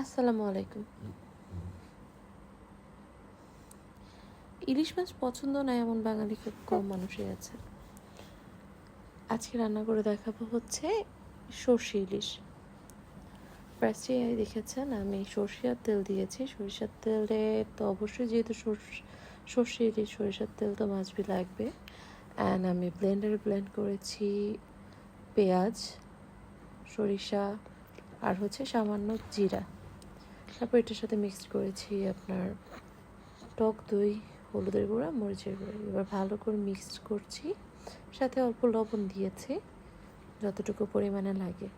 আসসালামু আলাইকুম। ইলিশ মাছ পছন্দ না এমন বাঙালি খুব কম মানুষই আছে। আজকে রান্না করে দেখাবো হচ্ছে সর্ষে ইলিশ। ফার্স্টে দেখেছেন আমি সরিষার তেল দিয়েছি। সরিষার তেলে তো অবশ্যই যেহেতু সর্ষে ইলিশ সরিষার তেল তো মাছবি লাগবে। অ্যান্ড আমি ব্লেন্ডারে ব্লেন্ড করেছি পেঁয়াজ, সরিষা আর হচ্ছে সামান্য জিরা। তারপর এটার সাথে মিক্সড করেছি আপনার টক দই, হলুদের গুঁড়া, মরিচের গুঁড়া। এবার ভালো করে মিক্সড করছি, সাথে অল্প লবণ দিয়েছি যতটুকু পরিমাণে লাগে।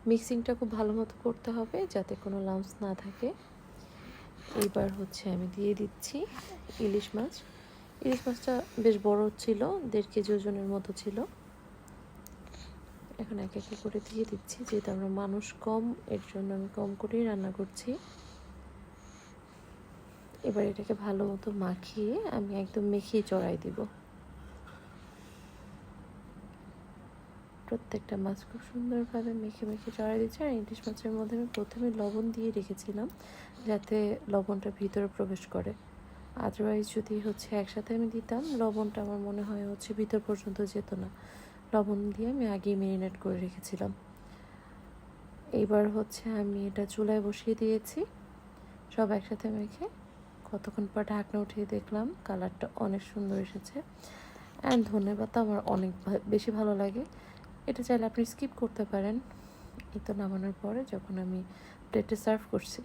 মিক্সিংটা খুব ভালো মতো করতে হবে যাতে কোনো লাম্পস না থাকে। এইবার হচ্ছে আমি দিয়ে দিচ্ছি ইলিশ মাছ। ইলিশ মাছটা বেশ বড় ছিল, 1.5 কেজি ওজনের মতো ছিল। এখন এক এক করে দিয়ে দিচ্ছি, যেহেতু আমরা মানুষ কম এর জন্য আমি কম করেই রান্না করছি। এবার এটাকে ভালো মতো মাখিয়ে আমি একদম মেখেই চড়াই দিব। প্রত্যেকটা মাছ খুব সুন্দরভাবে মেখে মেখে চড়াই দিচ্ছি। আর ইলিশ মাছের মধ্যে আমি প্রথমে লবণ দিয়ে রেখেছিলাম যাতে লবণটা ভিতরে প্রবেশ করে। আদারওয়াইজ যদি হচ্ছে একসাথে আমি দিতাম, লবণটা আমার মনে হয় হচ্ছে ভিতর পর্যন্ত যেত না। লবণ দিয়ে আমি আগেই ম্যারিনেট করে রেখেছিলাম। এইবার হচ্ছে আমি এটা চুলায় বসিয়ে দিয়েছি। সব একসাথে মেখে কতক্ষণ পর ঢাকনা উঠিয়ে দেখলাম কালারটা অনেক সুন্দর এসেছে। অ্যান্ড ধন্যবাদ, আমার অনেক বেশি ভালো লাগে। এটা চাইলে আপনি স্কিপ করতে পারেন। এই তো নামানোর পরে যখন আমি প্লেটে সার্ভ করছি,